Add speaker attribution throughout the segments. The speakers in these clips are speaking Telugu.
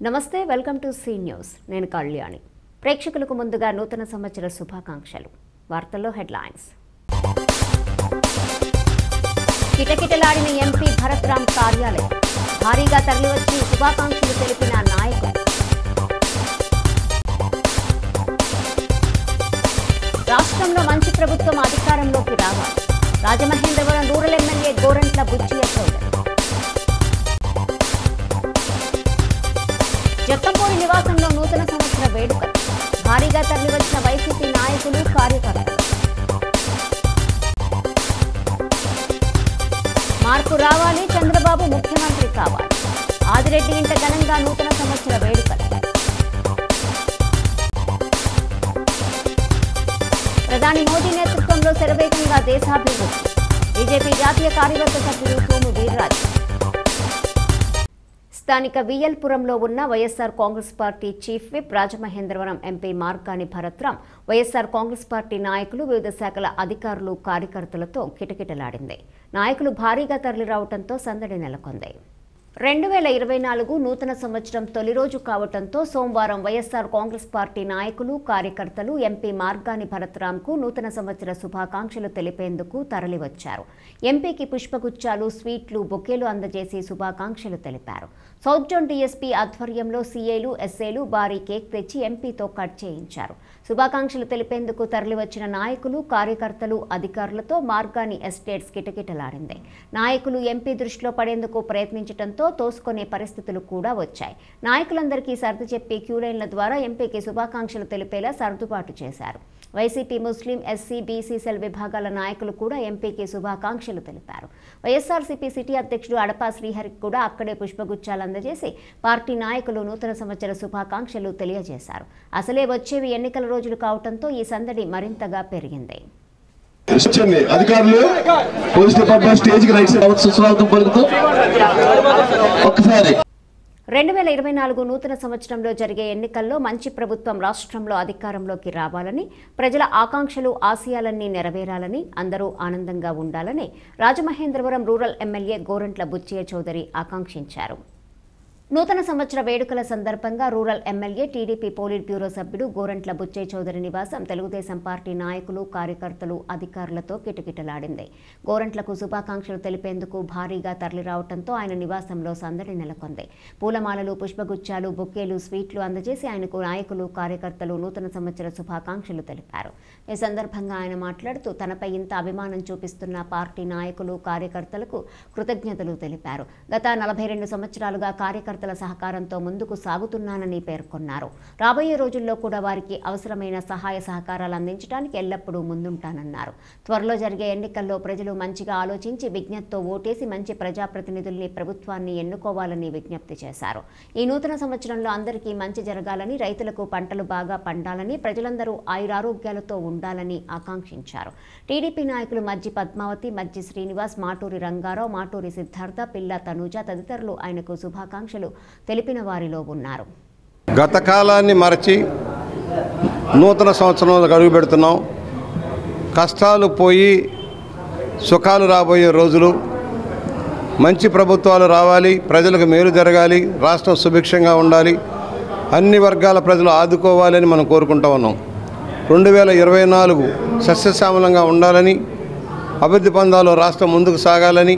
Speaker 1: నమస్తే వెల్కమ్ టు సి న్యూస్ నేను కళ్యాణి ప్రేక్షకులకు ముందుగా నూతన సంవత్సర శుభాకాంక్షలు వార్తల్లో హెడ్లైన్స్ కిటకిటలాడిన ఎంపీ భరత్ రామ్ కార్యాలయం భారీగా తరలివచ్చి శుభాకాంక్షలు తెలిపిన నాయకులు రాష్ట్రంలో మంచి ప్రభుత్వం అధికారంలోకి రావాలి రాజమహేంద్రవరం రూరల్ ఎమ్మెల్యే గోరంట్ల బుచ్చయ్య చౌదరి జక్కంపూడి నివాసంలో నూతన సంవత్సర వేడుకలు భారీగా తరలివచ్చిన వైసీపీ నాయకులు కార్యకర్తలు మార్పు రావాలి చంద్రబాబు ముఖ్యమంత్రి కావాలి ఆదిరెడ్డి ఇంట ఘనంగా నూతన సంవత్సర వేడుకలు ప్రధాని మోదీ నేతృత్వంలో శరవేగంగా దేశాభివృద్ధి బీజేపీ జాతీయ కార్యవర్గ సభ్యులు సోము వీర్రాజు స్థానిక విఎల్పురంలో ఉన్న YSR Congress party chief whip Rajamahendravaram MP Margani Bharat Ram YSR Congress party నాయకులు వివిధ శాఖల అధికారులు కార్యకర్తలతో కిటకిటలాడింది నాయకులు భారీగా తరలిరావడంతో సందడి నెలకొంది 2024 నూతన సంవత్సరం తొలి రోజు కావడంతో సోమవారం వైఎస్ఆర్ కాంగ్రెస్ పార్టీ నాయకులు కార్యకర్తలు ఎంపీ మార్గాని భరత్ రామ్కు నూతన సంవత్సర శుభాకాంక్షలు తెలిపేందుకు తరలివచ్చారు ఎంపీకి పుష్పగుచ్చాలు స్వీట్లు బొకేలు అందజేసి శుభాకాంక్షలు తెలిపారు సౌత్ జోన్ డీఎస్పీ ఆధ్వర్యంలో సీఏలు ఎస్ఏలు భారీ కేక్ తెచ్చి ఎంపీతో కట్ చేయించారు శుభాకాంక్షలు తెలిపేందుకు తరలివచ్చిన నాయకులు కార్యకర్తలు అధికారులతో మార్గాని ఎస్టేట్స్ కిటకిటలాడింది నాయకులు ఎంపీ దృష్టిలో పడేందుకు ప్రయత్నించడంతో తోసుకునే పరిస్థితులు కూడా వచ్చాయి నాయకులందరికీ సర్ది చెప్పి క్యూలైన్ల ద్వారా ఎంపీకి శుభాకాంక్షలు తెలిపేలా సర్దుబాటు చేశారు వైసీపీ ముస్లిం ఎస్సీ బీసీ సెల్ విభాగాల నాయకులు కూడా ఎంపీకి శుభాకాంక్షలు తెలిపారు వైఎస్ఆర్సీపీ సిటీ అధ్యక్షుడు అడపా శ్రీహరికి కూడా అక్కడే పుష్పగుచ్చాలు అందజేసి పార్టీ నాయకులు నూతన సంవత్సర శుభాకాంక్షలు తెలియజేశారు అసలే వచ్చేవి ఎన్నికల రోజులు కావడంతో ఈ సందడి మరింతగా పెరిగింది
Speaker 2: అధికారులు పోలీస్ డిపార్ట్మెంట్ స్టేజ్ కి రైట్ సైడ్ సుస్వాగతం పలుకుతూ ఒక్కసారి
Speaker 1: 2024 నూతన సంవత్సరంలో జరిగే ఎన్నికల్లో మంచి ప్రభుత్వం రాష్ట్రంలో అధికారంలోకి రావాలని ప్రజల ఆకాంక్షలు ఆశయాలన్నీ నెరవేరాలని అందరూ ఆనందంగా ఉండాలని రాజమహేంద్రవరం రూరల్ ఎమ్మెల్యే గోరంట్ల బుచ్చయ్య చౌదరి ఆకాంక్షించారు నూతన సంవత్సర వేడుకల సందర్భంగా rural MLA TDP polit bureau సభ్యుడు గోరంట్ల బుచ్చయ్య చౌదరి నివాసం తెలుగుదేశం పార్టీ నాయకులు కార్యకర్తలు అధికారులతో కిటకిటలాడింది గోరంట్లకు శుభాకాంక్షలు తెలిపేందుకు భారీగా తరలిరావడంతో ఆయన నివాసంలో సందడి నెలకొంది పూలమాలలు పుష్పగుచ్చాలు బొకేలు స్వీట్లు అందజేసి ఆయనకు నాయకులు కార్యకర్తలు నూతన సంవత్సర శుభాకాంక్షలు తెలిపారు ఈ సందర్భంగా ఆయన మాట్లాడుతూ తనపై ఇంత అభిమానం చూపిస్తున్న పార్టీ నాయకులు కార్యకర్తలకు కృతజ్ఞతలు తెలిపారు గత 42 సంవత్సరాలుగా కార్యకర్తల సహకారంతో ముందుకు సాగుతున్నానని పేర్కొన్నారు రాబోయే రోజుల్లో కూడా వారికి అవసరమైన సహాయ సహకారాలు అందించడానికి ఎల్లప్పుడూ ముందుంటానన్నారు త్వరలో జరిగే ఎన్నికల్లో ప్రజలు మంచిగా ఆలోచించి విజ్ఞతతో ఓటేసి మంచి ప్రజాప్రతినిధుల్ని ప్రభుత్వాన్ని ఎన్నుకోవాలని విజ్ఞప్తి చేశారు ఈ నూతన సంవత్సరంలో అందరికీ మంచి జరగాలని రైతులకు పంటలు బాగా పండాలని ప్రజలందరూ ఆయురారోగ్యాలతో ఉండాలని ఆకాంక్షించారు టీడీపీ నాయకులు మజ్జి పద్మావతి మజ్జి శ్రీనివాస్ మాటూరి రంగారావు మాటూరి సిద్ధార్థ పిల్ల తనూజ తదితరులు ఆయనకు శుభాకాంక్షలు తెలిపిన వారిలో ఉన్నారు
Speaker 3: గత కాలాన్ని మరచి నూతన సంవత్సరంలో అడుగు పెడుతున్నాం కష్టాలు పోయి సుఖాలు రాబోయే రోజులు మంచి ప్రభుత్వాలు రావాలి ప్రజలకు మేలు జరగాలి రాష్ట్రం సుభిక్షంగా ఉండాలి అన్ని వర్గాల ప్రజలు ఆదుకోవాలని మనం కోరుకుంటూ ఉన్నాం 2024 సస్యశ్యామలంగా ఉండాలని అభివృద్ధి పందాలో రాష్ట్రం ముందుకు సాగాలని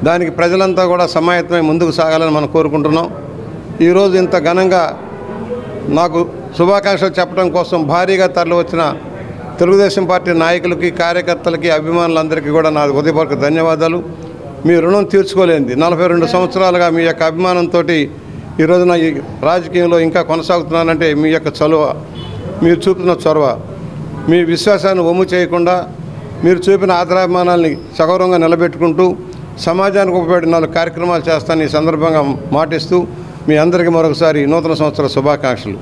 Speaker 3: దానికి ప్రజలంతా కూడా సమాయత్తమై ముందుకు సాగాలని మనం కోరుకుంటున్నాం ఈరోజు ఇంత ఘనంగా నాకు శుభాకాంక్షలు చెప్పడం కోసం భారీగా తరలి వచ్చిన తెలుగుదేశం పార్టీ నాయకులకి కార్యకర్తలకి అభిమానులందరికీ కూడా నా హృదయపూర్వక ధన్యవాదాలు మీ రుణం తీర్చుకోలేనిది 42 సంవత్సరాలుగా మీ యొక్క అభిమానంతో ఈరోజు నా ఈ రాజకీయంలో ఇంకా కొనసాగుతున్నానంటే మీ యొక్క చలువ మీరు చూపిన చొరవ మీ విశ్వాసాన్ని వమ్ము చేయకుండా మీరు చూపిన ఆదరాభిమానాల్ని సగౌరవంగా నిలబెట్టుకుంటూ సమాజానికి ఉపయోగపడే 4 కార్యక్రమాలు చేస్తాను ఈ సందర్భంగా మాటిస్తూ మీ అందరికీ మరొకసారి నూతన సంవత్సర శుభాకాంక్షలు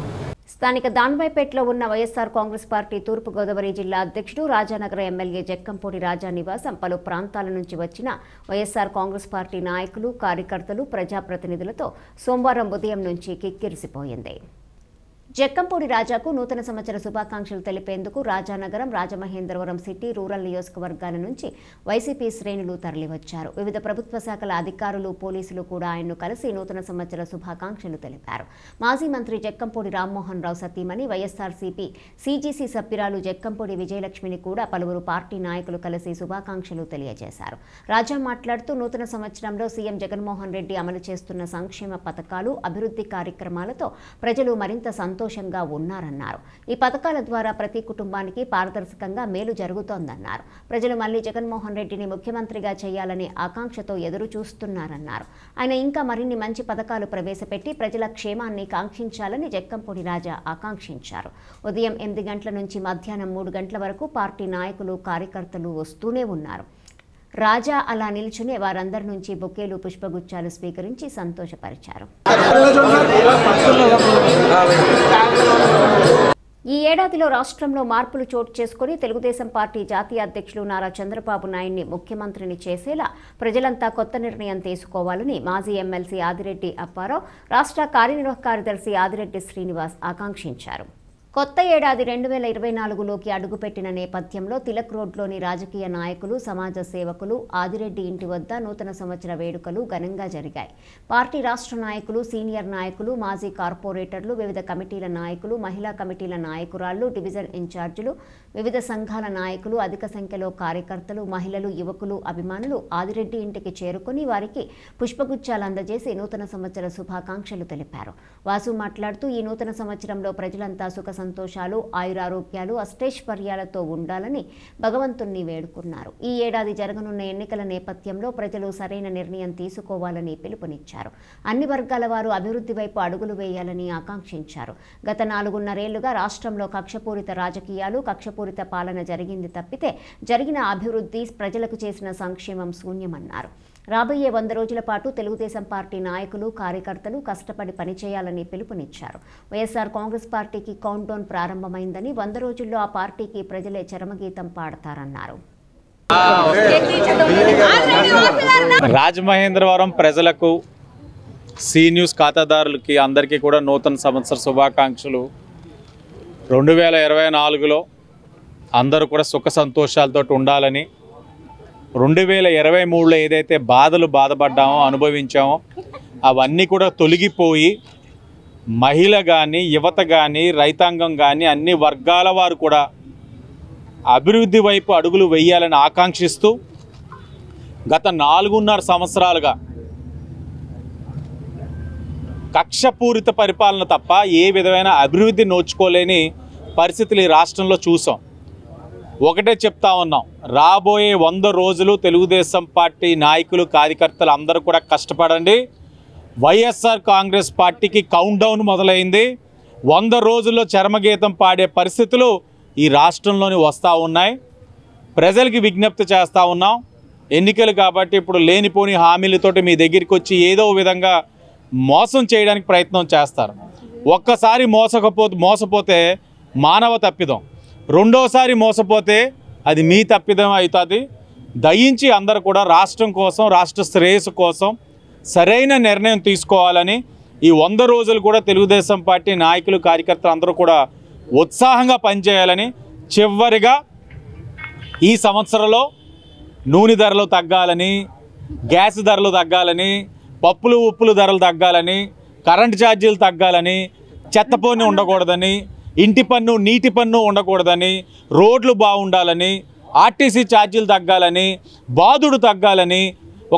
Speaker 1: స్థానిక దాన్బైపేటలో ఉన్న వైఎస్ఆర్ కాంగ్రెస్ పార్టీ తూర్పుగోదావరి జిల్లా అధ్యక్షుడు రాజానగర ఎమ్మెల్యే జక్కంపూడి రాజా నివాసం పలు ప్రాంతాల నుంచి వచ్చిన వైఎస్ఆర్ కాంగ్రెస్ పార్టీ నాయకులు కార్యకర్తలు ప్రజాప్రతినిధులతో సోమవారం ఉదయం నుంచి కిక్కిరిసిపోయింది జక్కంపూడి రాజాకు నూతన సంవత్సర శుభాకాంక్షలు తెలిపేందుకు రాజానగరం, రాజమహేంద్రవరం సిటీ, రూరల్ నియోజకవర్గాల నుంచి వైసీపీ శ్రేణులు తరలివచ్చారు. వివిధ ప్రభుత్వ శాఖల అధికారులు, పోలీసులు కూడా ఆయన్ను కలిసి నూతన సంవత్సర శుభాకాంక్షలు తెలిపారు. మాజీ మంత్రి జక్కంపూడి రామ్మోహన్ రావు సతీమణి, వైఎస్ఆర్సీపీ సీజీసీ సభ్యురాలు జక్కంపూడి విజయలక్ష్మిని కూడా పలువురు పార్టీ నాయకులు కలిసి శుభాకాంక్షలు తెలియజేశారు. రాజా మాట్లాడుతూ నూతన సంవత్సరంలో సీఎం జగన్మోహన్ రెడ్డి అమలు చేస్తున్న సంక్షేమ పథకాలు, అభివృద్ధి కార్యక్రమాలతో ప్రజలు మరింత సంతోషంగా ఉన్నారన్నారు. ఈ పథకాల ద్వారా ప్రతి కుటుంబానికి పారదర్శకంగా మేలు జరుగుతోందన్నారు. ప్రజలు మళ్లీ జగన్మోహన్ రెడ్డిని ముఖ్యమంత్రిగా చేయాలనే ఆకాంక్షతో ఎదురు చూస్తున్నారన్నారు. ఆయన ఇంకా మరిన్ని మంచి పథకాలు ప్రవేశపెట్టి ప్రజల క్షేమాన్ని కాంక్షించాలని జక్కంపూడి రాజా ఆకాంక్షించారు. ఉదయం 8 గంటల నుంచి మధ్యాహ్నం 3 గంటల వరకు పార్టీ నాయకులు, కార్యకర్తలు వస్తూనే ఉన్నారు. రాజా అలా నిల్చునే వారందరి నుంచి బొకేలు, పుష్పగుచ్చాలు స్వీకరించి సంతోషపరిచారు. ఈ ఏడాదిలో రాష్ట్రంలో మార్పులు చోటు చేసుకుని తెలుగుదేశం పార్టీ జాతీయ అధ్యక్షులు నారా చంద్రబాబు నాయుడిని ముఖ్యమంత్రిని చేసేలా ప్రజలంతా కొత్త నిర్ణయం తీసుకోవాలని మాజీ ఎమ్మెల్సీ ఆదిరెడ్డి అప్పారావు, రాష్ట్ర కార్యనిర్వాహక కార్యదర్శి ఆదిరెడ్డి శ్రీనివాస్ ఆకాంక్షించారు. కొత్త ఏడాది 2024లోకి అడుగుపెట్టిన నేపథ్యంలో తిలక్ రోడ్లోని రాజకీయ నాయకులు, సమాజ సేవకులు ఆదిరెడ్డి ఇంటి వద్ద నూతన సంవత్సర వేడుకలు ఘనంగా జరిగాయి. పార్టీ రాష్ట్ర నాయకులు, సీనియర్ నాయకులు, మాజీ కార్పొరేటర్లు, వివిధ కమిటీల నాయకులు, మహిళా కమిటీల నాయకురాళ్లు, డివిజన్ ఇన్ఛార్జీలు, వివిధ సంఘాల నాయకులు, అధిక సంఖ్యలో కార్యకర్తలు, మహిళలు, యువకులు, అభిమానులు ఆదిరెడ్డి ఇంటికి చేరుకుని వారికి పుష్పగుచ్చాలు అందజేసి నూతన సంవత్సర శుభాకాంక్షలు తెలిపారు. వాసు మాట్లాడుతూ ఈ నూతన సంవత్సరంలో ప్రజలంతా సుఖ సంతోషాలు, ఆయురారోగ్యాలు, అష్టైశ్వర్యాలతో ఉండాలని భగవంతుణ్ణి వేడుకున్నారు. ఈ ఏడాది జరగనున్న ఎన్నికల నేపథ్యంలో ప్రజలు సరైన నిర్ణయం తీసుకోవాలని పిలుపునిచ్చారు. అన్ని వర్గాల వారు అభివృద్ధి వైపు అడుగులు వేయాలని ఆకాంక్షించారు. గత 4.5 ఏళ్లుగా రాష్ట్రంలో కక్షపూరిత రాజకీయాలు, కక్షపూరిత పాలన జరిగింది తప్పితే జరిగిన అభివృద్ధి, ప్రజలకు చేసిన సంక్షేమం శూన్యమన్నారు. రాబోయే 100 రోజుల పాటు తెలుగుదేశం పార్టీ నాయకులు, కార్యకర్తలు కష్టపడి పనిచేయాలని పిలుపునిచ్చారు. వైఎస్ఆర్ కాంగ్రెస్ పార్టీకి కౌంట్ డౌన్ ప్రారంభమైందని, 100 రోజుల్లో ఆ పార్టీకి ప్రజలే చరమగీతం పాడతారన్నారు.
Speaker 4: రాజమహేంద్రవరం ప్రజలకు, సి న్యూస్ ఖాతాదారులకి అందరికీ కూడా నూతన సంవత్సర శుభాకాంక్షలు. 2024లో అందరూ కూడా సుఖ సంతోషాలతో ఉండాలని, 2023లో ఏదైతే బాధపడ్డామో, అనుభవించామో అవన్నీ కూడా తొలగిపోయి మహిళ కానీ, యువత కానీ, రైతాంగం కానీ అన్ని వర్గాల వారు కూడా అభివృద్ధి వైపు అడుగులు వేయాలని ఆకాంక్షిస్తూ గత 4.5 సంవత్సరాలుగా కక్షపూరిత పరిపాలన తప్ప ఏ విధమైన అభివృద్ధి నోచుకోలేని పరిస్థితులు ఈ రాష్ట్రంలో చూసాం. ఒకటే చెప్తా ఉన్నాం, రాబోయే 100 రోజులు తెలుగుదేశం పార్టీ నాయకులు, కార్యకర్తలు అందరూ కూడా కష్టపడండి. వైఎస్ఆర్ కాంగ్రెస్ పార్టీకి కౌంట్ డౌన్ మొదలైంది. 100 రోజుల్లో చరమగీతం పాడే పరిస్థితులు ఈ రాష్ట్రంలోని వస్తూ ఉన్నాయి. ప్రజలకి విజ్ఞప్తి చేస్తూ ఉన్నాం, ఎన్నికలు కాబట్టి ఇప్పుడు లేనిపోని హామీలతోటి మీ దగ్గరికి వచ్చి ఏదో విధంగా మోసం చేయడానికి ప్రయత్నం చేస్తారు. ఒక్కసారి మోసపోతే మానవ తప్పిదం, రెండోసారి మోసపోతే అది మీ తప్పిదం అవుతుంది. దయించి అందరూ కూడా రాష్ట్రం కోసం, రాష్ట్ర శ్రేయస్సు కోసం సరైన నిర్ణయం తీసుకోవాలని, ఈ 100 రోజులు కూడా తెలుగుదేశం పార్టీ నాయకులు, కార్యకర్తలు అందరూ కూడా ఉత్సాహంగా పనిచేయాలని, చివరిగా ఈ సంవత్సరంలో నూనె ధరలు తగ్గాలని, గ్యాస్ ధరలు తగ్గాలని, పప్పులు ఉప్పులు ధరలు తగ్గాలని, కరెంటు ఛార్జీలు తగ్గాలని, చెత్త పన్ను ఉండకూడదని, ఇంటి పన్ను, నీటి పన్ను ఉండకూడదని, రోడ్లు బాగుండాలని, ఆర్టీసీ ఛార్జీలు తగ్గాలని, బాధుడు తగ్గాలని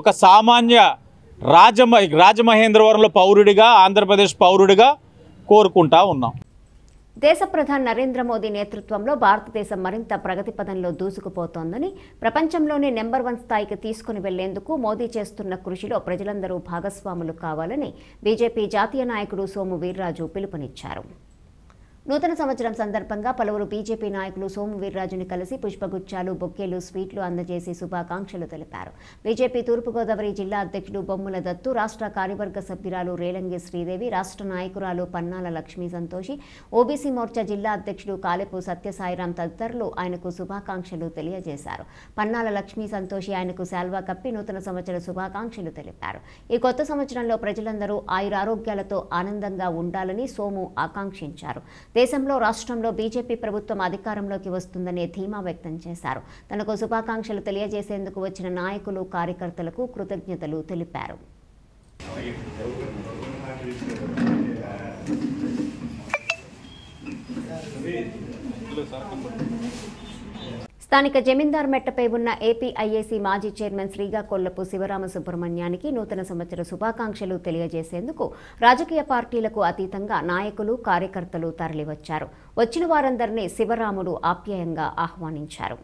Speaker 4: ఒక సామాన్య రాజమహేంద్రవరంలో పౌరుడిగా, ఆంధ్రప్రదేశ్ పౌరుడిగా కోరుకుంటా ఉన్నాం.
Speaker 1: దేశ ప్రధాని నరేంద్ర మోదీ నేతృత్వంలో భారతదేశం మరింత ప్రగతి పదంలో దూసుకుపోతోందని, ప్రపంచంలోనే నెంబర్ 1 స్థాయికి తీసుకుని వెళ్లేందుకు మోదీ చేస్తున్న కృషిలో ప్రజలందరూ భాగస్వాములు కావాలని బీజేపీ జాతీయ నాయకుడు సోము వీర్రాజు పిలుపునిచ్చారు. నూతన సంవత్సరం సందర్భంగా పలువురు బీజేపీ నాయకులు సోము వీర్రాజుని కలిసి పుష్పగుచ్చాలు, బొక్కేలు, స్వీట్లు అందజేసి శుభాకాంక్షలు తెలిపారు. బీజేపీ తూర్పుగోదావరి జిల్లా అధ్యక్షుడు బొమ్ముల దత్తు, రాష్ట్ర కార్యవర్గ సభ్యురాలు రేలంగి శ్రీదేవి, రాష్ట్ర నాయకురాలు పన్నాల లక్ష్మీ సంతోషి, ఓబీసీ మోర్చా జిల్లా అధ్యక్షుడు కాలెపు సత్యసాయిరాం తదితరులు ఆయనకు శుభాకాంక్షలు తెలియజేశారు. పన్నాల లక్ష్మీ సంతోషి ఆయనకు శాల్వా కప్పి నూతన సంవత్సర శుభాకాంక్షలు తెలిపారు. ఈ కొత్త సంవత్సరంలో ప్రజలందరూ ఆయురారోగ్యాలతో ఆనందంగా ఉండాలని సోము ఆకాంక్షించారు. దేశంలో, రాష్ట్రంలో బీజేపీ ప్రభుత్వం అధికారంలోకి వస్తుందనే ధీమా వ్యక్తం చేశారు. తనకు శుభాకాంక్షలు తెలియజేసేందుకు వచ్చిన నాయకులు, కార్యకర్తలకు కృతజ్ఞతలు తెలిపారు. స్థానిక జమీందార్ మెట్టపై ఉన్న ఏపీఐఏసీ మాజీ చైర్మన్ శ్రీకాకొల్లపు శివరామ సుబ్రహ్మణ్యానికి నూతన సంవత్సర శుభాకాంక్షలు తెలియజేసేందుకు రాజకీయ పార్టీలకు అతీతంగా నాయకులు, కార్యకర్తలు తరలివచ్చారు. వచ్చిన వారందరినీ శివరాముడు ఆప్యాయంగా ఆహ్వానించారు.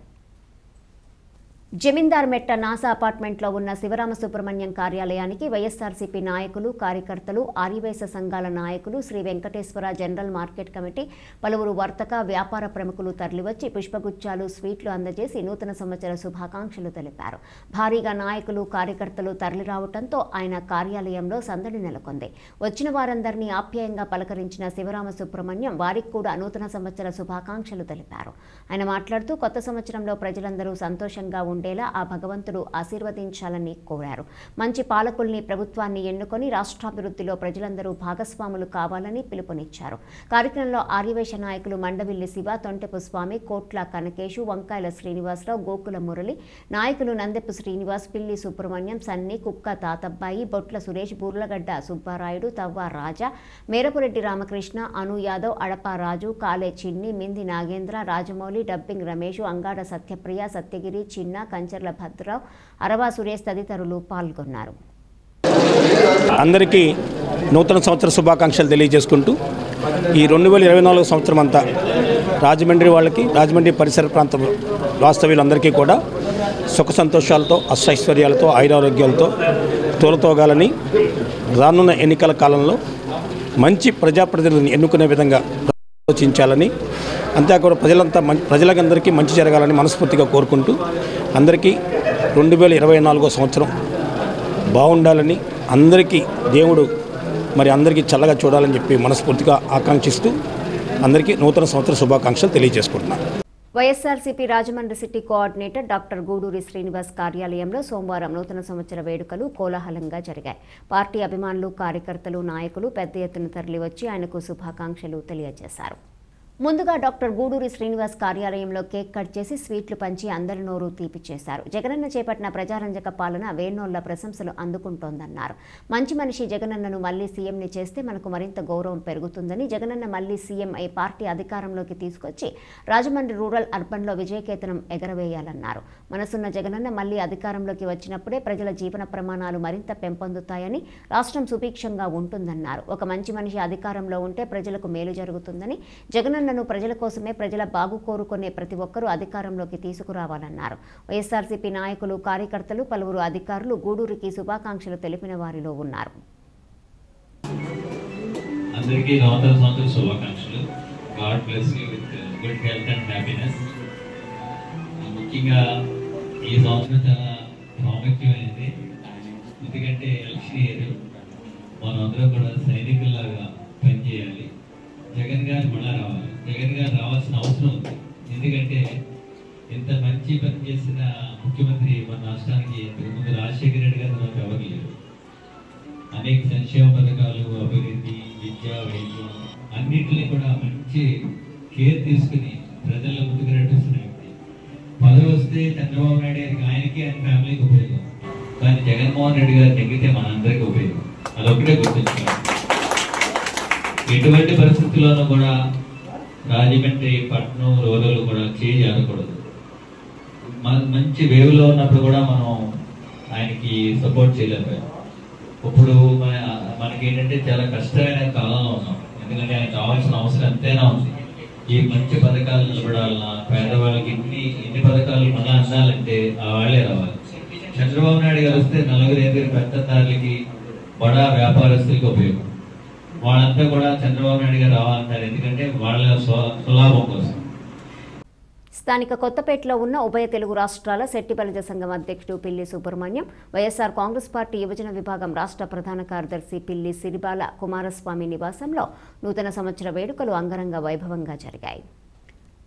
Speaker 1: జమీందార్ మెట్ట నాసా అపార్ట్మెంట్లో ఉన్న శివరామ సుబ్రహ్మణ్యం కార్యాలయానికి వైఎస్ఆర్సీపీ నాయకులు, కార్యకర్తలు, ఆర్యవైశ్య సంఘాల నాయకులు, Shri Venkateswara general market committee, పలువురు వర్తక, వ్యాపార ప్రముఖులు తరలివచ్చి పుష్పగుచ్చాలు, స్వీట్లు అందజేసి నూతన సంవత్సర శుభాకాంక్షలు తెలిపారు. భారీగా నాయకులు, కార్యకర్తలు తరలిరావడంతో ఆయన కార్యాలయంలో సందడి నెలకొంది. వచ్చిన వారందరినీ ఆప్యాయంగా పలకరించిన శివరామ సుబ్రహ్మణ్యం వారికి కూడా నూతన సంవత్సర శుభాకాంక్షలు తెలిపారు. ఆయన మాట్లాడుతూ కొత్త సంవత్సరంలో ప్రజలందరూ సంతోషంగా ఉండేలా ఆ భగవంతుడు ఆశీర్వదించాలని కోరారు. మంచి పాలకుల్ని, ప్రభుత్వాన్ని ఎన్నుకొని రాష్ట్రాభివృద్ధిలో ప్రజలందరూ భాగస్వాములు కావాలని పిలుపునిచ్చారు. కార్యక్రమంలో ఆర్యవైశ్య నాయకులు మండవిల్లి శివ, తొంటెపు స్వామి, కోట్ల కనకేశు, వంకాయల శ్రీనివాసరావు, గోకుల మురళి, నాయకులు నందెపు శ్రీనివాస్, పిల్లి సుబ్రహ్మణ్యం, సన్ని, కుక్క తాతబ్బాయి, బొట్ల సురేష్, బూర్లగడ్డ సుబ్బారాయుడు, తవ్వ రాజా, మేరపురెడ్డి రామకృష్ణ, అను యాదవ్, అడప రాజు, కాలే చిన్ని, మింది నాగేంద్ర, రాజమౌళి, డబ్బింగ్ రమేష్, అంగాడ సత్యప్రియ, సత్యగిరి, చిన్న, కంచర్ల భద్రరావు, అరవా సురేష్ తదితరులు పాల్గొన్నారు.
Speaker 5: అందరికీ నూతన సంవత్సర శుభాకాంక్షలు తెలియజేసుకుంటూ ఈ 2024 సంవత్సరం అంతా రాజమండ్రి వాళ్ళకి, రాజమండ్రి పరిసర ప్రాంత వాస్తవ్యులందరికీ కూడా సుఖ సంతోషాలతో, అష్టైశ్వర్యాలతో, ఆయురారోగ్యాలతో తోలతోగాలని, రానున్న ఎన్నికల కాలంలో మంచి ప్రజాప్రతినిధులను ఎన్నుకునే విధంగా ఆలోచించాలని, అంతేకాకుండా ప్రజలందరికీ మంచి జరగాలని మనస్ఫూర్తిగా కోరుకుంటూ అందరికీ 2024 సంవత్సరం బాగుండాలని, అందరికీ దేవుడు అందరికీ చల్లగా చూడాలని చెప్పి మనస్ఫూర్తిగా ఆకాంక్షిస్తూ అందరికీ నూతన సంవత్సర శుభాకాంక్షలు తెలియజేసుకుంటున్నాను.
Speaker 1: YSRCP Rajahmundry city coordinator doctor Guduri Srinivas కార్యాలయంలో సోమవారం నూతన సంవత్సర వేడుకలు కోలాహలంగా జరిగాయి. పార్టీ అభిమానులు, కార్యకర్తలు, నాయకులు పెద్ద ఎత్తున తరలివచ్చి ఆయనకు శుభాకాంక్షలు తెలియజేశారు. ముందుగా డాక్టర్ గూడూరి శ్రీనివాస్ కార్యాలయంలో కేక్ కట్ చేసి స్వీట్లు పంచి అందరి నోరు తీపి చేశారు. జగనన్న చేపట్టిన ప్రజారంజక పాలన వేర్నోళ్ల ప్రశంసలు అందుకుంటోందన్నారు. మంచి మనిషి జగనన్నను మళ్లీ సీఎంని చేస్తే మనకు మరింత గౌరవం పెరుగుతుందని, జగనన్న మళ్లీ సీఎం అయి పార్టీ అధికారంలోకి తీసుకొచ్చి రాజమండ్రి రూరల్, అర్బన్లో విజయకేతనం ఎగరవేయాలన్నారు. మనసున్న జగనన్న మళ్లీ అధికారంలోకి వచ్చినప్పుడే ప్రజల జీవన ప్రమాణాలు మరింత పెంపొందుతాయని, రాష్ట్రం సుభిక్షంగా ఉంటుందన్నారు. ఒక మంచి మనిషి అధికారంలో ఉంటే ప్రజలకు మేలు జరుగుతుందని, జగనన్నను ప్రజల కోసమే, ప్రజల బాగు కోరుకునే ప్రతి ఒక్కరూ అధికారంలోకి తీసుకురావాలన్నారు. వైఎస్ఆర్సీపీ నాయకులు, కార్యకర్తలు, పలువురు అధికారులు గూడూరికి శుభాకాంక్షలు తెలిపిన వారిలో ఉన్నారు.
Speaker 6: అందరికీ నూతన సంవత్సర శుభాకాంక్షలు. God bless you with good health and happiness. ముఖ్యంగా ఈ సంవత్సరం చాలా ప్రాముఖ్యమైనది. ఎందుకంటే ఎలక్షన్ ఇయర్, మనందరం కూడా సైనికుల్లాగా పనిచేయాలి. జగన్ గారు మళ్ళా రావాలి. జగన్ గారు రావాల్సిన అవసరం ఉంది. ఎందుకంటే ఇంత మంచి పని చేసిన ముఖ్యమంత్రి మన రాష్ట్రానికి ఇంతకుముందు రాజశేఖర రెడ్డి గారు మనకు ఎవరు లేరు. అనేక సంక్షేమ పథకాలు, అభివృద్ధి, విద్య, వైద్యం అన్నింటినీ కూడా మంచి కేర్ తీసుకుని ప్రజల్లో ముందుకు నడిపిస్తున్న వ్యక్తి. పదవి వస్తే చంద్రబాబు నాయుడు గారికి, ఆయనకి, ఆయన ఫ్యామిలీకి ఉపయోగం. కానీ జగన్మోహన్ రెడ్డి గారు నెగ్గితే మనందరికీ ఉపయోగం. అదొకటే గుర్తుంచుకోవాలి. ఎటువంటి పరిస్థితుల్లోనూ కూడా రాజమండ్రి పట్టణం, రూరల్ కూడా చేంజ్ అనకూడదు. మంచి వేవ్లో ఉన్నప్పుడు కూడా మనం ఆయనకి సపోర్ట్ చేయలేకపోయాం. ఇప్పుడు మనకి ఏంటంటే చాలా కష్టమైన కాలంలో ఉన్నాం. ఎందుకంటే ఆయన కావాల్సిన అవసరం ఎంతైనా ఉంది. ఈ మంచి పథకాలు నిలబడాలన్నా, పేదవాళ్ళకి ఎన్ని పథకాలు మళ్ళీ అందాలంటే ఆ వాళ్ళే రావాలి. చంద్రబాబు నాయుడు గారు వస్తే 4-5 పెద్దదారులకి, బడా వ్యాపారస్తులకి ఉపయోగం. వాళ్ళంతా కూడా చంద్రబాబు నాయుడు గారు రావాలంటారు. ఎందుకంటే వాళ్ళ సులాభం కోసం.
Speaker 1: స్థానిక కొత్తపేటలో ఉన్న ఉభయ తెలుగు రాష్ట్రాల శెట్టి బలిజ సంఘం అధ్యక్షుడు పిల్లి సుబ్రహ్మణ్యం, వైఎస్ఆర్ కాంగ్రెస్ పార్టీ యువజన విభాగం రాష్ట్ర ప్రధాన కార్యదర్శి పిల్లి సిరిబాల కుమారస్వామి నివాసంలో నూతన సంవత్సర వేడుకలు అంగరంగ వైభవంగా జరిగాయి.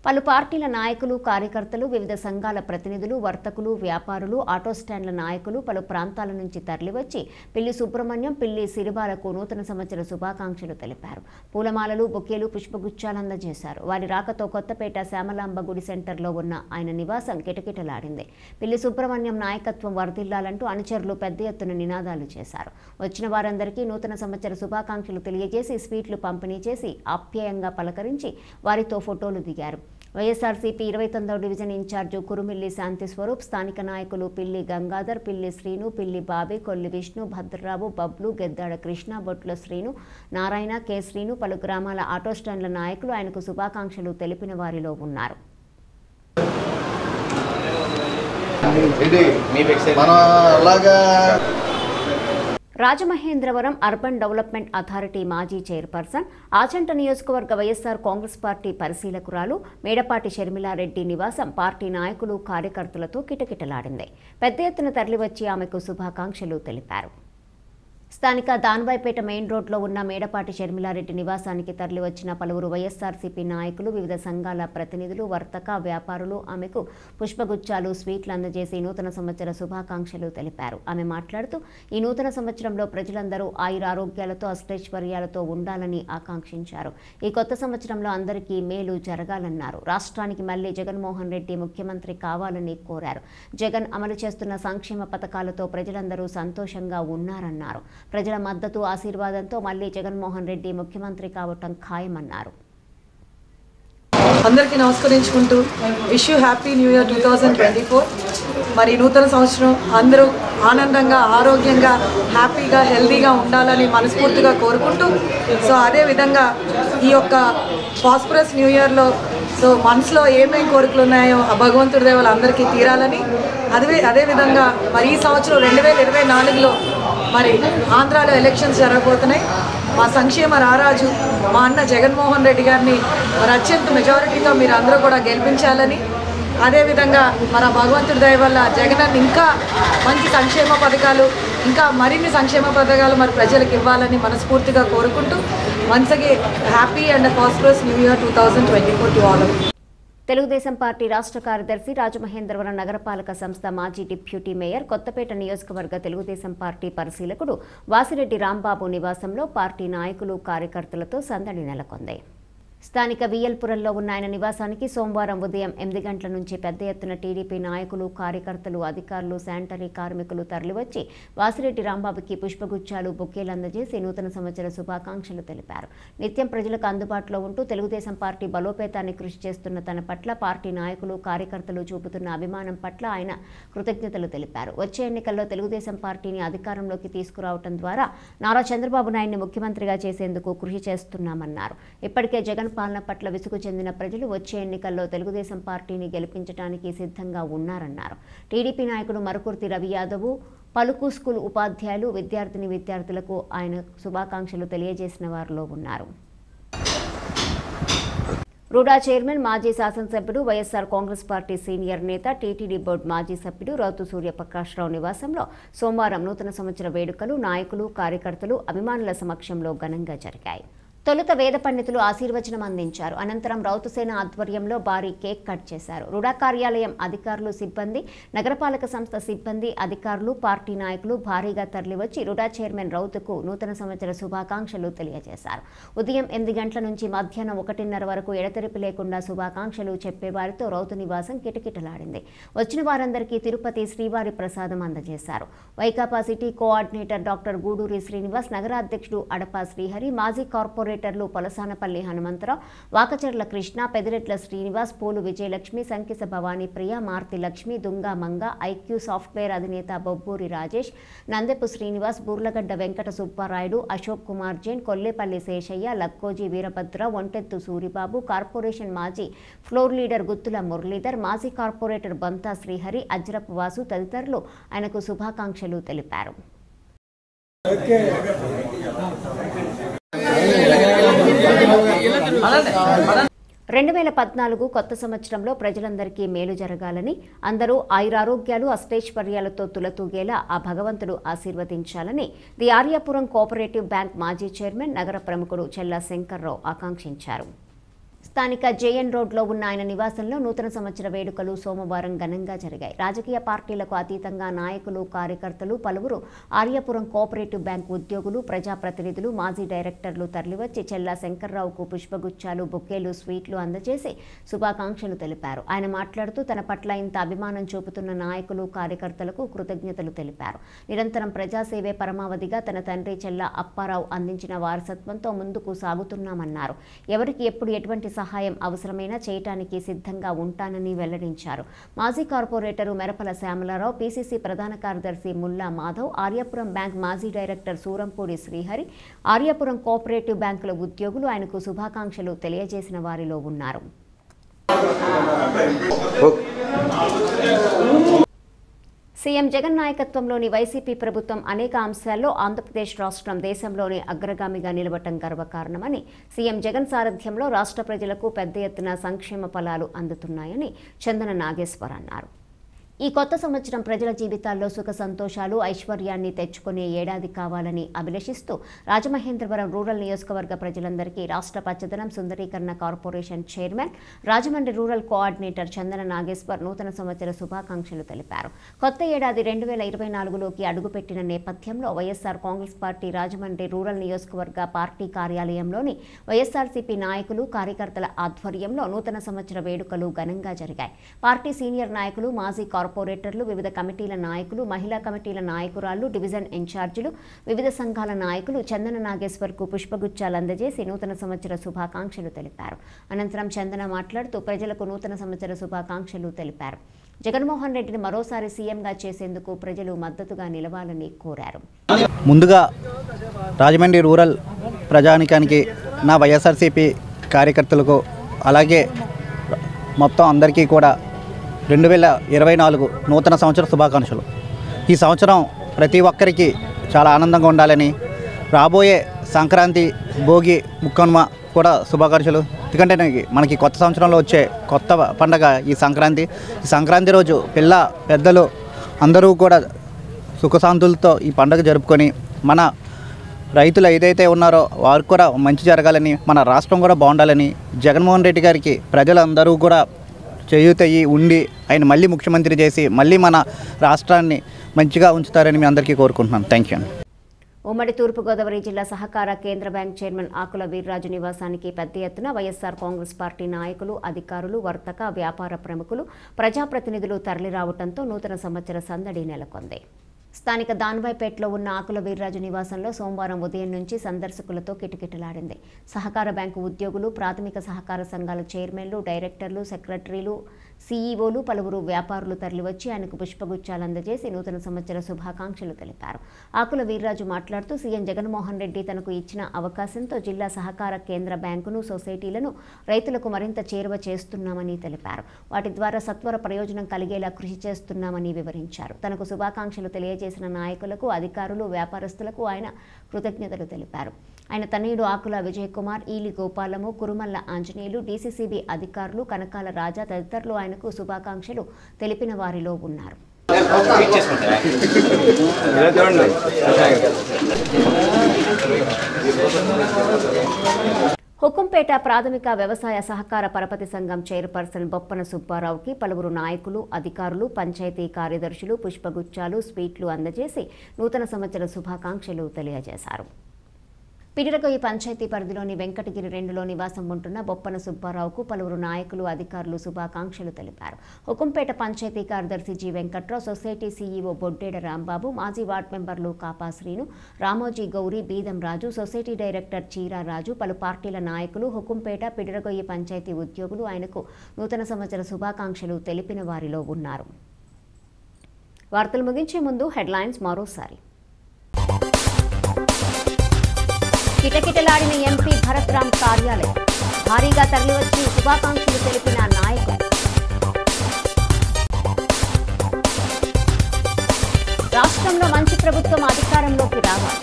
Speaker 1: పలు పార్టీల నాయకులు, కార్యకర్తలు, వివిధ సంఘాల ప్రతినిధులు, వర్తకులు, వ్యాపారులు, ఆటో స్టాండ్ల నాయకులు పలు ప్రాంతాల నుంచి తరలివచ్చి పిల్లి సుబ్రహ్మణ్యం, పిల్లి సిరిబాలకు నూతన సంవత్సర శుభాకాంక్షలు తెలిపారు. పూలమాలలు, బొకేలు, పుష్పగుచ్చాలు అందజేశారు. వారి రాకతో కొత్తపేట శ్యామలాంబ గుడి సెంటర్లో ఉన్న ఆయన నివాసం కిటకిటలాడింది. పిల్లి సుబ్రహ్మణ్యం నాయకత్వం వర్ధిల్లాలంటూ అనుచరులు పెద్ద ఎత్తున నినాదాలు చేశారు. వచ్చిన వారందరికీ నూతన సంవత్సర శుభాకాంక్షలు తెలియజేసి స్వీట్లు పంపిణీ చేసి ఆప్యాయంగా పలకరించి వారితో ఫోటోలు దిగారు. వైఎస్ఆర్సీపీ 29వ డివిజన్ ఇన్ఛార్జు కురుమిల్లి శాంతి స్వరూప్, స్థానిక నాయకులు పిల్లి గంగాధర్, పిల్లి శ్రీను, పిల్లి బాబీ, కొల్లి విష్ణు, భద్రరావు, బబ్లు, గెద్దాడ కృష్ణ, బొట్ల శ్రీను, నారాయణ, కె శ్రీను, పలు గ్రామాల ఆటో స్టాండ్ల నాయకులు ఆయనకు శుభాకాంక్షలు తెలిపిన వారిలో ఉన్నారు. రాజమహేంద్రవరం అర్బన్ డెవలప్మెంట్ అథారిటీ మాజీ చైర్పర్సన్, ఆచంట నియోజకవర్గ వైఎస్ఆర్ కాంగ్రెస్ పార్టీ పరిశీలకురాలు మేడపాటి షర్మిలారెడ్డి నివాసం పార్టీ నాయకులు, కార్యకర్తలతో కిటకిటలాడింది. పెద్ద ఎత్తున తరలివచ్చి ఆమెకు శుభాకాంక్షలు తెలిపారు. స్థానిక దాన్వాయిపేట మెయిన్ రోడ్లో ఉన్న మేడపాటి షర్మిలారెడ్డి నివాసానికి తరలివచ్చిన పలువురు వైఎస్ఆర్సీపీ నాయకులు, వివిధ సంఘాల ప్రతినిధులు, వర్తక, వ్యాపారులు ఆమెకు పుష్పగుచ్చాలు, స్వీట్లు అందజేసి నూతన సంవత్సర శుభాకాంక్షలు తెలిపారు. ఆమె మాట్లాడుతూ ఈ నూతన సంవత్సరంలో ప్రజలందరూ ఆయురారోగ్యాలతో, అష్టైశ్వర్యాలతో ఉండాలని ఆకాంక్షించారు. ఈ కొత్త సంవత్సరంలో అందరికీ మేలు జరగాలన్నారు. రాష్ట్రానికి మళ్లీ జగన్మోహన్ రెడ్డి ముఖ్యమంత్రి కావాలని కోరారు. జగన్ అమలు చేస్తున్న సంక్షేమ పథకాలతో ప్రజలందరూ సంతోషంగా ఉన్నారన్నారు. ప్రజల మద్దతు, ఆశీర్వాదంతో మళ్లీ జగన్మోహన్ రెడ్డి ముఖ్యమంత్రి కావటం ఖాయమన్నారు.
Speaker 7: అందరికీ నమస్కరించుకుంటూ wish you happy new year 2024. మరి నూతన సంవత్సరం అందరూ ఆనందంగా, ఆరోగ్యంగా, హ్యాపీగా, హెల్తీగా ఉండాలని మనస్ఫూర్తిగా కోరుకుంటూ, సో అదేవిధంగా ఈ యొక్క ప్రాస్పరస్ న్యూ ఇయర్లో సో మనసులో ఏమేమి కోరికలు ఉన్నాయో ఆ భగవంతుడి దేవలు అందరికీ తీరాలని, అదేవిధంగా మరి ఈ సంవత్సరం 2024లో మరి ఆంధ్రాలో ఎలక్షన్స్ జరగబోతున్నాయి. మా సంక్షేమ రారాజు మా అన్న జగన్మోహన్ రెడ్డి గారిని మరి అత్యంత మెజారిటీతో మీరు అందరూ కూడా గెలిపించాలని, అదేవిధంగా మన భగవంతుడి దయ వల్ల జగన్ ఇంకా మంచి సంక్షేమ పథకాలు, ఇంకా మరిన్ని సంక్షేమ పథకాలు మరి ప్రజలకు ఇవ్వాలని మనస్ఫూర్తిగా కోరుకుంటూ once again happy and prosperous new year 2024 to all of you.
Speaker 1: Telugu Desam party రాష్ట్ర కార్యదర్శి, రాజమహేంద్రవరం నగరపాలక సంస్థ మాజీ డిప్యూటీ మేయర్, కొత్తపేట నియోజకవర్గ తెలుగుదేశం పార్టీ పరిశీలకుడు వాసిరెడ్డి రాంబాబు నివాసంలో పార్టీ నాయకులు, కార్యకర్తలతో సందడి నెలకొంది. స్థానిక వియల్పురంలో ఉన్న ఆయన నివాసానికి సోమవారం ఉదయం 8 గంటల నుంచి పెద్ద ఎత్తున టీడీపీ నాయకులు, కార్యకర్తలు, అధికారులు, శానిటరీ కార్మికులు తరలివచ్చి వాసిరెడ్డి రాంబాబుకి పుష్పగుచ్చాలు, బొకేలు అందజేసి నూతన సంవత్సర శుభాకాంక్షలు తెలిపారు. నిత్యం ప్రజలకు అందుబాటులో ఉంటూ తెలుగుదేశం పార్టీ బలోపేతాన్ని కృషి చేస్తున్న తన పట్ల పార్టీ నాయకులు, కార్యకర్తలు చూపుతున్న అభిమానం పట్ల ఆయన కృతజ్ఞతలు తెలిపారు. వచ్చే ఎన్నికల్లో తెలుగుదేశం పార్టీని అధికారంలోకి తీసుకురావడం ద్వారా నారా చంద్రబాబు నాయుడిని ముఖ్యమంత్రిగా చేసేందుకు కృషి చేస్తున్నామన్నారు. ఇప్పటికే జగన్ పాలన పట్ల విసుగు చెందిన ప్రజలు వచ్చే ఎన్నికల్లో తెలుగుదేశం పార్టీని గెలిపించడానికి సిద్ధంగా ఉన్నారన్నారు. టీడీపీ నాయకుడు మరుకుర్తి రవి యాదవ్, పలుకు స్కూల్ ఉపాధ్యాయులు, విద్యార్థులకు ఆయన శుభాకాంక్షలు తెలియజేసిన వారిలో ఉన్నారు. రూడా చైర్మన్, మాజీ శాసనసభ్యుడు, వైఎస్ఆర్ కాంగ్రెస్ పార్టీ సీనియర్ నేత, టీటీడీ బోర్డు మాజీ సభ్యుడు రౌతు సూర్యప్రకాశ్రావు నివాసంలో సోమవారం నూతన సంవత్సర వేడుకలు నాయకులు, కార్యకర్తలు, అభిమానుల సమక్షంలో ఘనంగా జరిగాయి. తొలుత వేద పండితులు ఆశీర్వచనం అందించారు. అనంతరం రౌతుసేన ఆధ్వర్యంలో భారీ కేక్ కట్ చేశారు. రుడా కార్యాలయం అధికారులు, సిబ్బంది, నగరపాలక సంస్థ సిబ్బంది, అధికారులు, పార్టీ నాయకులు భారీగా తరలివచ్చి రుడా చైర్మన్ రౌతుకు నూతన సంవత్సర శుభాకాంక్షలు తెలియజేశారు. ఉదయం 8 గంటల నుంచి మధ్యాహ్నం 1:30 వరకు ఎడతెరిపి లేకుండా శుభాకాంక్షలు చెప్పేవారితో రౌతు నివాసం కిటకిటలాడింది. వచ్చిన వారందరికీ తిరుపతి శ్రీవారి ప్రసాదం అందజేశారు. Vaikapa city coordinator doctor Guduri Srinivas, నగర అధ్యక్షుడు అడపా శ్రీహరి, మాజీ కార్పొరేటర్లు పలసానపల్లి హనుమంతరావు, వాకచర్ల కృష్ణ, పెదిరెట్ల శ్రీనివాస్, పోలు విజయలక్ష్మి, సంకిస భవానీ ప్రియ, మార్తి లక్ష్మి, దుంగా మంగ, ఐక్యూ సాఫ్ట్వేర్ అధినేత బొబ్బూరి రాజేష్, నందెపు శ్రీనివాస్, బూర్లగడ్డ వెంకట సుబ్బారాయుడు, అశోక్ కుమార్ జైన్, కొల్లేపల్లి శేషయ్య, లక్కోజీ వీరభద్ర, ఒంటెత్తు సూరిబాబు, కార్పొరేషన్ మాజీ ఫ్లోర్ లీడర్ గుత్తుల మురళీధర్, మాజీ కార్పొరేటర్ బంతా శ్రీహరి, అజ్రప్ వాసు తదితరులు ఆయనకు శుభాకాంక్షలు తెలిపారు. 2014 కొత్త సంవత్సరంలో ప్రజలందరికీ మేలు జరగాలని, అందరూ ఆయురారోగ్యాలు అష్టైశ్వర్యాలతో తులతూగేలా ఆ భగవంతుడు ఆశీర్వదించాలని ది ఆర్యాపురం కోఆపరేటివ్ బ్యాంక్ మాజీ చైర్మన్, నగర ప్రముఖుడు చెల్లా శంకర్రావు ఆకాంక్షించారు. స్థానిక జేఎన్ రోడ్లో ఉన్న ఆయన నివాసంలో నూతన సంవత్సర వేడుకలు సోమవారం ఘనంగా జరిగాయి. రాజకీయ పార్టీలకు అతీతంగా నాయకులు, కార్యకర్తలు, పలువురు ఆర్యాపురం కోఆపరేటివ్ బ్యాంక్ ఉద్యోగులు, ప్రజాప్రతినిధులు, మాజీ డైరెక్టర్లు తరలివచ్చి చెల్లా శంకర్రావుకు పుష్పగుచ్చాలు, బొకేలు, స్వీట్లు అందజేసి శుభాకాంక్షలు తెలిపారు. ఆయన మాట్లాడుతూ తన పట్ల ఇంత అభిమానం చూపుతున్న నాయకులు, కార్యకర్తలకు కృతజ్ఞతలు తెలిపారు. నిరంతరం ప్రజాసేవే పరమావధిగా తన తండ్రి చెల్లా అప్పారావు అందించిన వారసత్వంతో ముందుకు సాగుతున్నామన్నారు. ఎవరికి ఎప్పుడు ఎటువంటి సహాయం అవసరమైనా చేయటానికి సిద్ధంగా ఉంటానని వెల్లడించారు. మాజీ కార్పొరేటరు మెరపల శ్యామలారావు, పీసీసీ ప్రధాన కార్యదర్శి ముల్లా మాధవ్, ఆర్యాపురం బ్యాంక్ మాజీ డైరెక్టర్ సూరంపూడి శ్రీహరి, ఆర్యాపురం కోఆపరేటివ్ బ్యాంకుల ఉద్యోగులు ఆయనకు శుభాకాంక్షలు తెలియజేసిన వారిలో ఉన్నారు. సీఎం జగన్ నాయకత్వంలోని వైసీపీ ప్రభుత్వం అనేక అంశాల్లో ఆంధ్రప్రదేశ్ రాష్ట్రం దేశంలోనే అగ్రగామిగా నిలవటం గర్వకారణమని, సీఎం జగన్ సారథ్యంలో రాష్ట్ర ప్రజలకు పెద్ద ఎత్తున సంక్షేమ ఫలాలు అందుతున్నాయని చందన నాగేశ్వర్ అన్నారు. ఈ కొత్త సంవత్సరం ప్రజల జీవితాల్లో సుఖ సంతోషాలు, ఐశ్వర్యాన్ని తెచ్చుకునే ఏడాది కావాలని అభిలషిస్తూ రాజమహేంద్రవరం రూరల్ నియోజకవర్గ ప్రజలందరికీ రాష్ట్ర పచ్చదనం సుందరీకరణ corporation chairman, Rajahmundry rural coordinator Chandana Nageswar నూతన సంవత్సర శుభాకాంక్షలు తెలిపారు. కొత్త ఏడాది 2024లోకి అడుగుపెట్టిన నేపథ్యంలో YSR Congress party Rajahmundry rural నియోజకవర్గ పార్టీ కార్యాలయంలోని వైఎస్ఆర్సీపీ నాయకులు, కార్యకర్తల ఆధ్వర్యంలో నూతన సంవత్సర వేడుకలు ఘనంగా జరిగాయి. పార్టీ సీనియర్ నాయకులు, మాజీ కార్పొరేటర్లు, వివిధ కమిటీల నాయకులు, మహిళా కమిటీల నాయకురాళ్లు, డివిజన్ ఇన్ఛార్జీలు, వివిధ సంఘాల నాయకులు చందన నాగేశ్వర్కు పుష్పగుచ్చాలు అందజేసి నూతన సంవత్సర శుభాకాంక్షలు తెలిపారు. అనంతరం చందన మాట్లాడుతూ ప్రజలకు నూతన సంవత్సర శుభాకాంక్షలు తెలిపారు. జగన్మోహన్ రెడ్డిని మరోసారి సీఎంగా చేసేందుకు ప్రజలు మద్దతుగా నిలవాలని కోరారు.
Speaker 8: ముందుగా రాజమండ్రి రూరల్ ప్రజానికానికి, నా వైఎస్ఆర్సీపీ కార్యకర్తలకు, అలాగే మొత్తం అందరికీ కూడా 2024 నూతన సంవత్సర శుభాకాంక్షలు. ఈ సంవత్సరం ప్రతి ఒక్కరికి చాలా ఆనందంగా ఉండాలని, రాబోయే సంక్రాంతి, భోగి, ముక్కనుమ కూడా శుభాకాంక్షలు. ఎందుకంటే మనకి కొత్త సంవత్సరంలో వచ్చే కొత్త పండగ ఈ సంక్రాంతి. ఈ సంక్రాంతి రోజు పిల్ల పెద్దలు అందరూ కూడా సుఖశాంతులతో ఈ పండుగ జరుపుకొని, మన రైతులు ఏదైతే ఉన్నారో వారికి కూడా మంచి జరగాలని, మన రాష్ట్రం కూడా బాగుండాలని, జగన్మోహన్ రెడ్డి గారికి ప్రజలందరూ కూడా చేయూతయ్యి ఉండి ఆయన మళ్ళీ ముఖ్యమంత్రి చేసి మళ్ళీ మన రాష్ట్రాన్ని మంచిగా ఉంచుతారని మీ అందరికీ కోరుకుంటున్నాను. Thank you.
Speaker 1: ఉమ్మడి తూర్పుగోదావరి జిల్లా సహకార కేంద్ర బ్యాంక్ చైర్మన్ ఆకుల వీర్రాజు నివాసానికి పెద్ద ఎత్తున వైఎస్ఆర్ కాంగ్రెస్ పార్టీ నాయకులు, అధికారులు, వర్తక, వ్యాపార ప్రముఖులు, ప్రజాప్రతినిధులు తరలిరావడంతో నూతన సంవత్సర సందడి నెలకొంది. స్థానిక దాన్వాయిపేటలో ఉన్న ఆకుల వీర్రాజు నివాసంలో సోమవారం ఉదయం నుంచి సందర్శకులతో కిటకిటలాడింది. సహకార బ్యాంకు ఉద్యోగులు, ప్రాథమిక సహకార సంఘాల చైర్మన్లు, డైరెక్టర్లు, సెక్రటరీలు, సీఈఓలు, పలువురు వ్యాపారులు తరలివచ్చి ఆయనకు పుష్పగుచ్చాలు అందజేసి నూతన సంవత్సర శుభాకాంక్షలు తెలిపారు. ఆకుల వీర్రాజు మాట్లాడుతూ సీఎం జగన్మోహన్ రెడ్డి తనకు ఇచ్చిన అవకాశంతో జిల్లా సహకార కేంద్ర బ్యాంకును, సొసైటీలను రైతులకు మరింత చేరువ చేస్తున్నామని తెలిపారు. వాటి ద్వారా సత్వర ప్రయోజనం కలిగేలా కృషి చేస్తున్నామని వివరించారు. తనకు శుభాకాంక్షలు తెలియజేసిన నాయకులకు, అధికారులు, వ్యాపారస్తులకు ఆయన కృతజ్ఞతలు తెలిపారు. ఆయన తనయుడు ఆకుల విజయ్ కుమార్, ఈలి గోపాలము, కురుమల్ల ఆంజనేయులు, డీసీసీబీ అధికారులు, కనకాల రాజా తదితరులు ఆయనకు శుభాకాంక్షలు తెలిపిన వారిలో ఉన్నారు. హుకుంపేట ప్రాథమిక వ్యవసాయ సహకార పరపతి సంఘం చైర్పర్సన్ బొప్పన సుబ్బారావుకి పలువురు నాయకులు, అధికారులు, పంచాయతీ కార్యదర్శులు పుష్పగుచ్చాలు, స్వీట్లు అందజేసి నూతన సంవత్సర శుభాకాంక్షలు తెలియజేశారు. పిడిరగొయ్యి పంచాయతీ పరిధిలోని వెంకటగిరి 2లో నివాసం ఉంటున్న బొప్పన సుబ్బారావుకు పలువురు నాయకులు, అధికారులు శుభాకాంక్షలు తెలిపారు. హుకుంపేట పంచాయతీ కార్యదర్శి G Venkatrao, society CEO Boddeda Rambabu, మాజీ వార్డు మెంబర్లు కాపా శ్రీను, రామోజీ గౌరీ, బీదం రాజు, సొసైటీ డైరెక్టర్ చీరా రాజు, పలు పార్టీల నాయకులు, హుకుంపేట, పిడిరగొయ్యి పంచాయతీ ఉద్యోగులు ఆయనకు నూతన సంవత్సర శుభాకాంక్షలు తెలిపిన వారిలో ఉన్నారు. వార్తలు ముగించే ముందు హెడ్లైన్స్ మరోసారి. కిటకిటలాడిన ఎంపీ భరత్ రామ్ కార్యాలయం, భారీగా తరలివచ్చి శుభాకాంక్షలు తెలిపిన నాయకులు. రాష్ట్రంలో మంచి ప్రభుత్వం అధికారంలోకి రావాలి,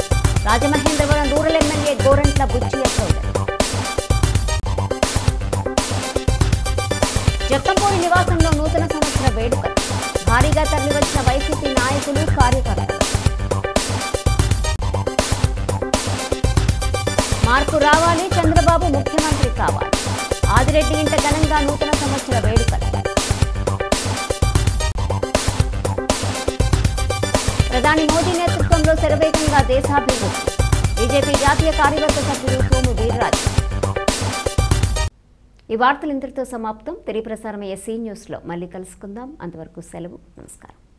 Speaker 1: రాజమహేంద్రవరం రూరల్ ఎమ్మెల్యే గోరంట్ల బుచ్చియ్య చౌదరి. జక్కంపూడి నివాసంలో నూతన సంవత్సర వేడుకలు భారీగా తరలివచ్చిన వైసీపీ నాయకులు కార్యకర్తలు. మార్పు రావాలి, చంద్రబాబు ముఖ్యమంత్రి కావాలి. ఆదిరెడ్డి ఇంట ఘనంగా నూతన సంవత్సర వేడుకలు. ప్రధాని మోదీ నేతృత్వంలో శరవేగంగా దేశాభివృద్ధి. బీజేపీ జాతీయ కార్యవర్గ సభ్యులు సోము వీర్రాజు. ఈ వార్తలు ఇంతటితో సమాప్తం. తిరిగి ప్రసారం SC న్యూస్లో మళ్ళీ కలుసుకుందాం. అంతవరకు సెలవు. నమస్కారం.